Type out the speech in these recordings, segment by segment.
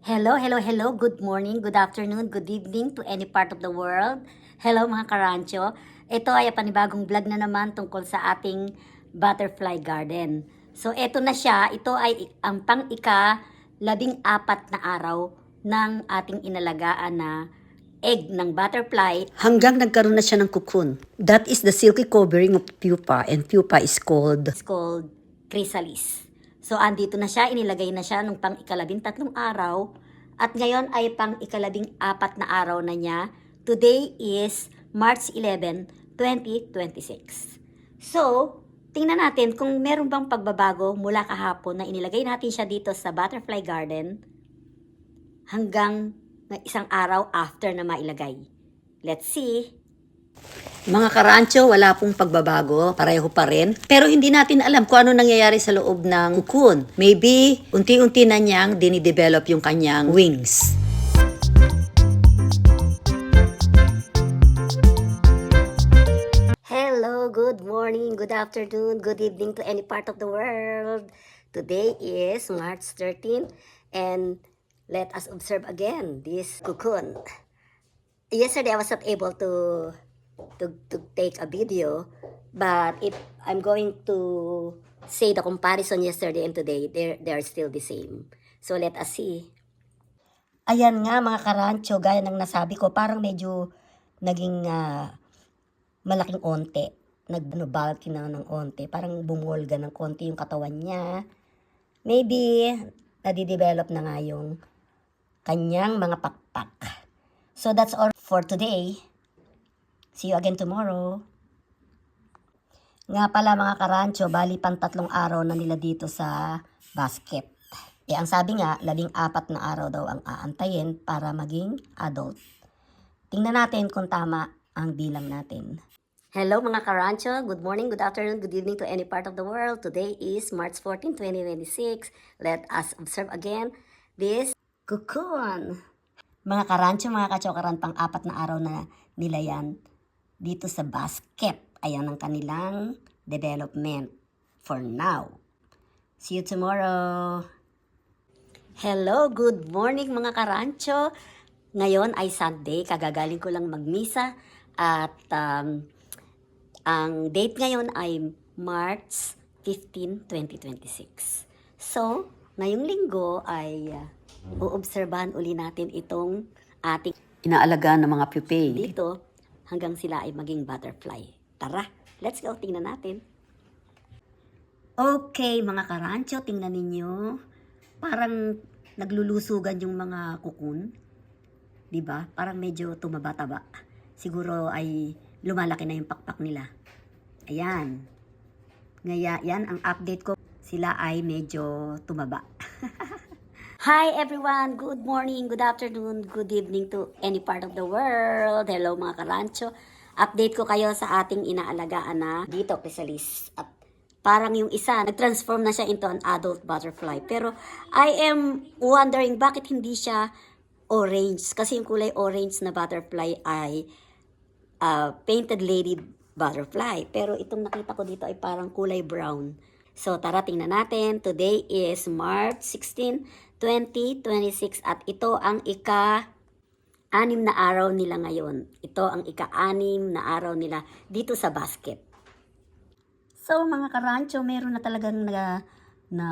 Hello, hello, hello. Good morning, good afternoon, good evening to any part of the world. Hello mga karancho. Ito ay panibagong vlog na naman tungkol sa ating butterfly garden. So ito na siya. Ito ay ang pang-14 na araw ng ating inalagaan na egg ng butterfly. Hanggang nagkaroon na siya ng cocoon. That is the silky covering of pupa, and pupa is called chrysalis. So, andito na siya, inilagay na siya nung pang ika-13 araw. At ngayon ay pang ika-14 na araw na niya. Today is March 11, 2026. So, tingnan natin kung meron bang pagbabago mula kahapon na inilagay natin siya dito sa butterfly garden hanggang na isang araw after na mailagay. Let's see. Mga karancho, wala pong pagbabago, pareho pa rin. Pero hindi natin alam kung ano nangyayari sa loob ng cocoon. Maybe, unti-unti na niyang dinidevelop yung kanyang wings. Hello, good morning, good afternoon, good evening to any part of the world. Today is March 13 and let us observe again this cocoon. Yesterday I was not able to take a video, but if I'm going to say the comparison yesterday and today, they're still the same. So let us see. Ayan nga mga karancho, gaya ng nasabi ko, parang medyo naging malaking onte. Nag-bulky na ng onte. Parang bumolga ng konti yung katawan niya. Maybe, nadidevelop na nga yung kanyang mga pakpak. So that's all for today. See you again tomorrow. Nga pala mga karancho, bali pang 3 araw na nila dito sa basket. Ang sabi nga, 14 na araw daw ang aantayin para maging adult. Tingnan natin kung tama ang bilang natin. Hello mga karancho, good morning, good afternoon, good evening to any part of the world. Today is March 14, 2026. Let us observe again this cocoon. Mga karancho, mga kachokaran, pang 4 na araw na nila yan dito sa basket. Ayan ang kanilang development for now. See you tomorrow. Hello, good morning mga karancho. Ngayon ay Sunday, kagagaling ko lang magmisa at ang date ngayon ay March 15, 2026. So, ngayong linggo ay uobserbahan uli natin itong ating inaalagaan ng mga pupae dito hanggang sila ay maging butterfly. Tara, let's go, tingnan natin. Okay, mga karancho, tingnan ninyo. Parang naglulusugan yung mga cocoon. Diba? Parang medyo tumaba-taba. Siguro ay lumalaki na yung pakpak nila. Ayan. Ngaya, yan ang update ko. Sila ay medyo tumaba. Hi everyone! Good morning, good afternoon, good evening to any part of the world. Hello mga karancho. Update ko kayo sa ating inaalagaan na dito, chrysalis. At parang yung isa, nag-transform na siya into an adult butterfly. Pero I am wondering bakit hindi siya orange. Kasi yung kulay orange na butterfly ay painted lady butterfly. Pero itong nakita ko dito ay parang kulay brown. So tara tingnan natin. Today is March 16, 2026 at ito ang ika-6 na araw nila ngayon. Ito ang ika-6 na araw nila dito sa basket. So mga karancho, meron na talagang na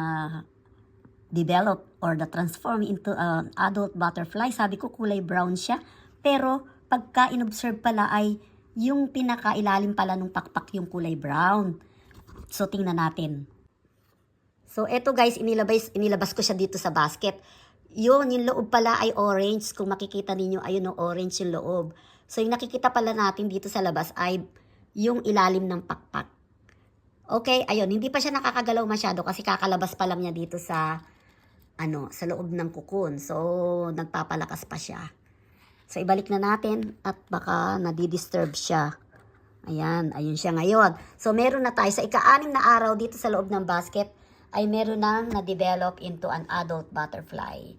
develop or na transform into an adult butterfly. Sabi ko kulay brown siya, pero pagka inobserve pala ay yung pinakailalim pala nung pakpak yung kulay brown. So tingnan natin. So eto guys, inilabas ko siya dito sa basket. Yung loob pala ay orange. Kung makikita ninyo, ayun no, orange yung loob. So yung nakikita pala natin dito sa labas ay yung ilalim ng pakpak. Okay, ayun, hindi pa siya nakakagalaw masyado kasi kakalabas pa lang niya dito sa sa loob ng cocoon. So nagpapalakas pa siya. So ibalik na natin at baka nadidisturb siya. Ayan, ayun siya ngayon. So meron na tayo sa ika-6 na araw dito sa loob ng basket ay meron nang na-develop into an adult butterfly.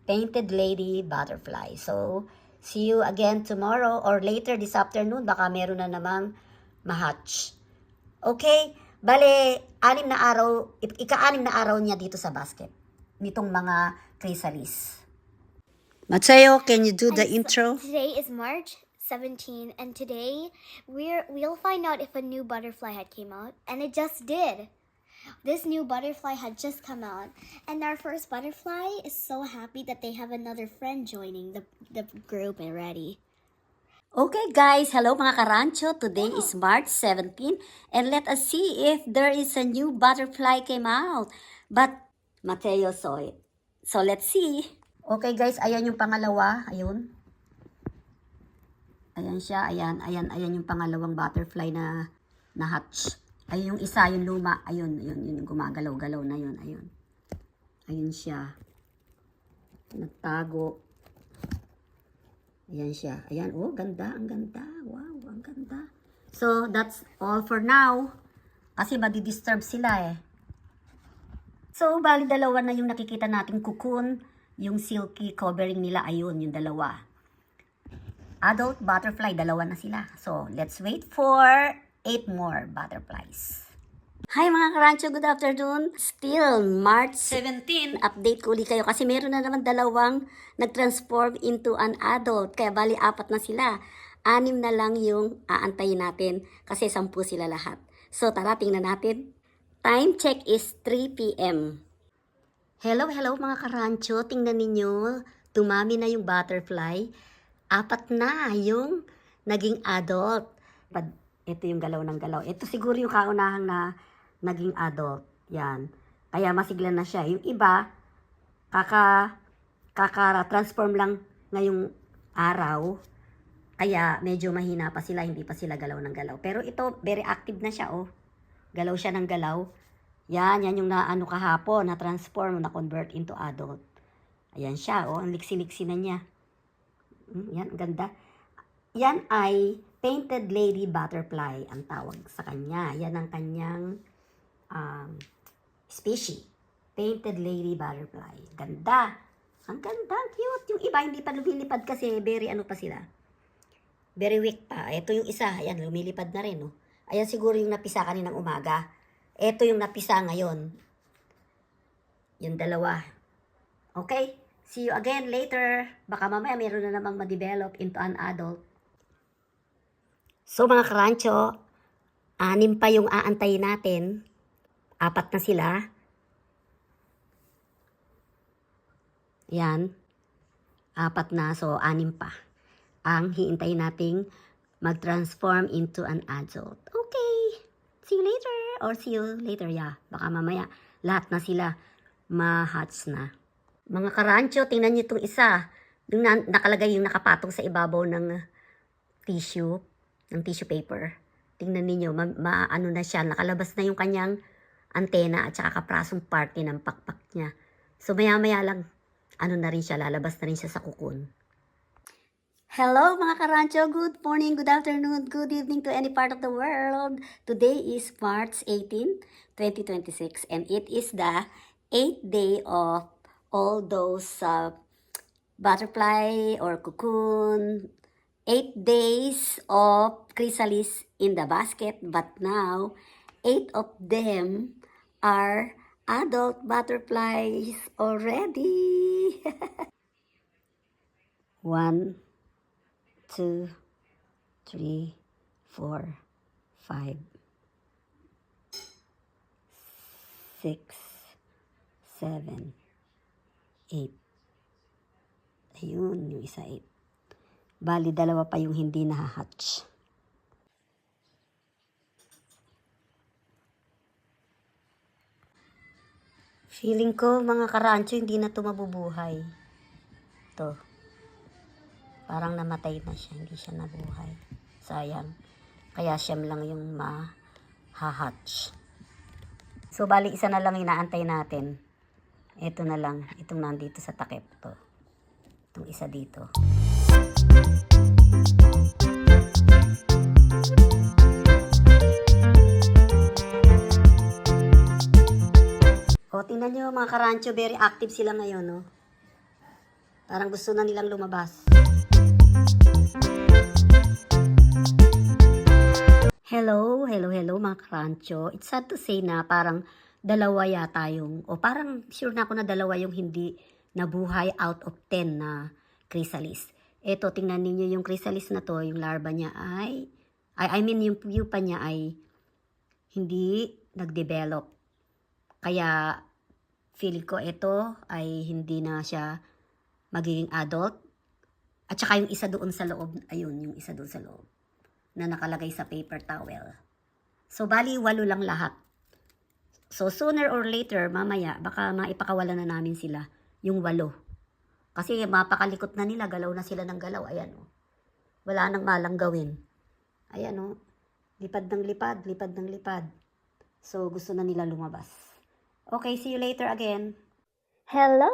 Painted lady butterfly. So, see you again tomorrow or later this afternoon. Baka meron na namang ma-hatch. Okay? Bale, ika-6 na araw niya dito sa basket. Nitong mga chrysalis. Mateo, can you do the And intro? Today is March 17, and today we'll find out if a new butterfly had came out, and it just did. This new butterfly had just come out, and our first butterfly is so happy that they have another friend joining the group already. Okay guys, hello mga karancho. Today is March 17 and let us see if there is a new butterfly came out. But Mateo saw it. So let's see. Okay guys, ayan yung pangalawa. Ayun. Ayan siya. Ayan yung pangalawang butterfly na hatch. Ayun yung isa, yung luma. Ayun, yun yung gumagalaw-galaw na yun. Ayun. Ayun siya. Nagtago. Ayan siya. Ayan, oh, ganda, ang ganda. Wow, ang ganda. So, that's all for now. Kasi madidisturb sila eh. So, bali dalawa na yung nakikita nating cocoon. Yung silky covering nila, ayun, yung dalawa. Adult butterfly, dalawa na sila. So, let's wait for 8 more butterflies. Hi mga karancho, good afternoon. Still March 17, update ko ulit kayo kasi meron na naman dalawang nag-transform into an adult. Kaya bali 4 na sila. 6 na lang yung aantayin natin kasi 10 sila lahat. So tara, tingnan natin. Time check is 3 p.m. Hello mga karancho. Tingnan ninyo, tumami na yung butterfly. 4 na yung naging adult. Ito yung galaw ng galaw. Ito siguro yung kaunahang na naging adult. Yan. Kaya masigla na siya. Yung iba, kaka-transform lang ngayong araw. Kaya medyo mahina pa sila, hindi pa sila galaw ng galaw. Pero ito, very active na siya, oh. Galaw siya ng galaw. Yan yung naano kahapon, na-transform, na-convert into adult. Ayan siya, oh. Ang liksi-liksi na niya. Yan, ang ganda. Yan ay painted lady butterfly ang tawag sa kanya. Yan ang kanyang species. Painted lady butterfly. Ganda. Ang ganda, ang cute. Yung iba hindi pa lumilipad kasi very ano pa sila. Very weak pa. Ito yung isa, ayan, lumilipad na rin. No? Ayan siguro yung napisa kaninang umaga. Ito yung napisa ngayon. Yung dalawa. Okay? See you again later. Baka mamaya meron na namang ma-develop into an adult. So mga karancho, 6 pa yung aantayin natin. 4 na sila. Yan. 4 na, so 6 pa. Ang hiintayin nating mag-transform into an adult. Okay. See you later. Or see you later, yeah. Baka mamaya lahat na sila ma-hatch na. Mga karancho, tingnan nyo itong isa. Yung nakalagay yung nakapatong sa ibabaw ng tissue paper. Tingnan niyo, ano na siya, nakalabas na yung kanyang antena at saka kaprasong parte ng pakpak niya. So maya-maya lang, ano na rin siya, lalabas na rin siya sa cocoon. Hello mga karancho, good morning, good afternoon, good evening to any part of the world. Today is March 18, 2026 and it is the 8th day of all those butterfly or cocoon, 8 days of chrysalis in the basket, but now 8 of them are adult butterflies already. 1, 2, 3, 4, 5, 6, 7, 8. Ayun, yung isa 8. Bali, 2 pa yung hindi nahahatch. Feeling ko, mga karancho, hindi na ito mabubuhay. Ito. Parang namatay na siya. Hindi siya nabuhay. Sayang. Kaya siyam lang yung mahahatch. So, bali, isa na lang inaantay natin. Ito na lang. Itong nandito sa takip. Ito. Itong isa dito. O, tingnan nyo mga karancho, very active sila ngayon, no? Parang gusto na nilang lumabas. Hello mga karancho. It's sad to say na parang 2 yata yung, o parang sure na ako na 2 yung hindi nabuhay out of 10 na chrysalis. Ito, tingnan ninyo yung chrysalis na to, yung larva niya I mean yung pupa niya ay hindi nag-develop. Kaya feeling ko ito ay hindi na siya magiging adult. At saka yung isa doon sa loob, ayun, yung isa doon sa loob na nakalagay sa paper towel. So, bali, 8 lang lahat. So, sooner or later, mamaya, baka maipakawalan na namin sila, yung 8. Kasi mapakalikot na nila, galaw na sila ng galaw. Ayan, oh. Wala nang malang gawin. Ayan, oh. Lipad ng lipad, lipad ng lipad. So, gusto na nila lumabas. Okay, see you later again. Hello,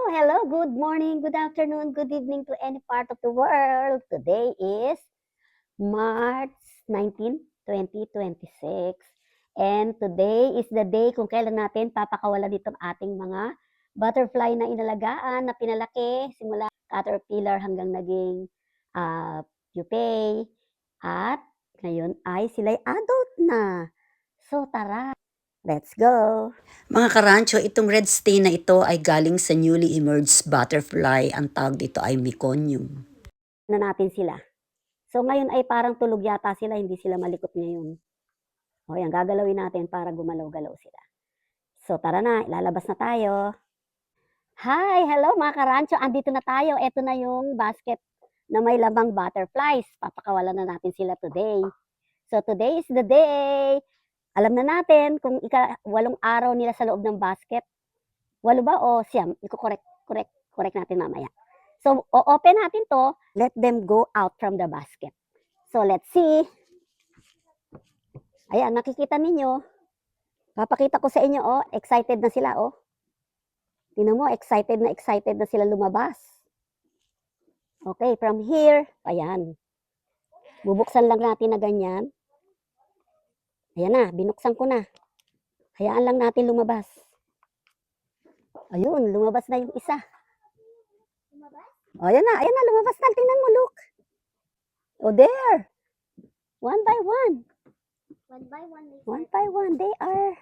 good morning, good afternoon, good evening to any part of the world. Today is March 19, 2026. And today is the day kung kailan natin papakawalan itong ating mga butterfly na inalagaan, na pinalaki, simula caterpillar hanggang naging pupae. At ngayon ay sila'y adult na. So tara, let's go! Mga karancho, itong red stain na ito ay galing sa newly emerged butterfly. Ang tawag dito ay meconium. Na natin sila. So ngayon ay parang tulog yata sila, hindi sila malikot ngayon. O yan, gagalawin natin para gumalaw-galaw sila. So tara na, ilalabas na tayo. Hi, hello mga karancho, andito na tayo. Ito na yung basket na may lamang butterflies. Papakawalan na natin sila today. So today is the day. Alam na natin kung 8 araw nila sa loob ng basket. 8 ba o siyam? Correct natin mamaya. So, o-open natin to. Let them go out from the basket. So, let's see. Ayan, nakikita ninyo. Papakita ko sa inyo, oh. Excited na sila, oh. Tingnan mo, excited na sila lumabas. Okay, from here. Ayan. Bubuksan lang natin na ganyan. Ayan na, binuksan ko na. Hayaan lang natin lumabas. Ayun, lumabas na yung isa. O, ayan na, lumabas na. Tingnan mo, look. Oh, there. One by one. One by one, they are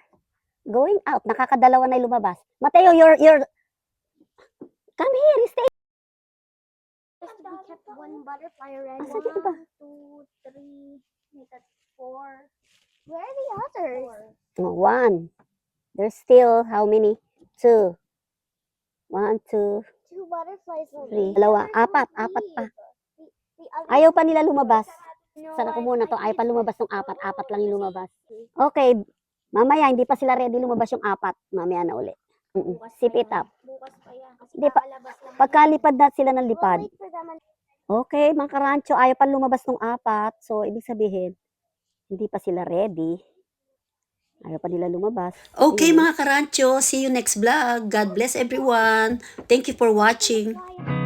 going out. Nakakadalawa na lumabas. Mateo, you're... Come here, stay. We kept one butterfly already. Asa dito ba? 1, 2, 3, that's 4. Where are the others? Oh, 1. There's still how many? 2. 1, 2, 2 butterflies. 3. Dalawa, 4 pa. Ayaw pa nila lumabas. Sana ko muna to. Ayaw pa lumabas ng 4. 4 lang yung lumabas. Okay. Mamaya, hindi pa sila ready lumabas yung 4. Mamaya na uli. Sip it up. Bukas pa yan. Kasi Hindi pa. kakalabas lang. Pagkalipad na sila ng lipad. We'll wait for them. Okay, mga karancho, ayaw pa lumabas ng 4. So, ibig sabihin, hindi pa sila ready. Ayaw pa nila lumabas. Okay, mga karancho, see you next vlog. God bless everyone. Thank you for watching. Bye.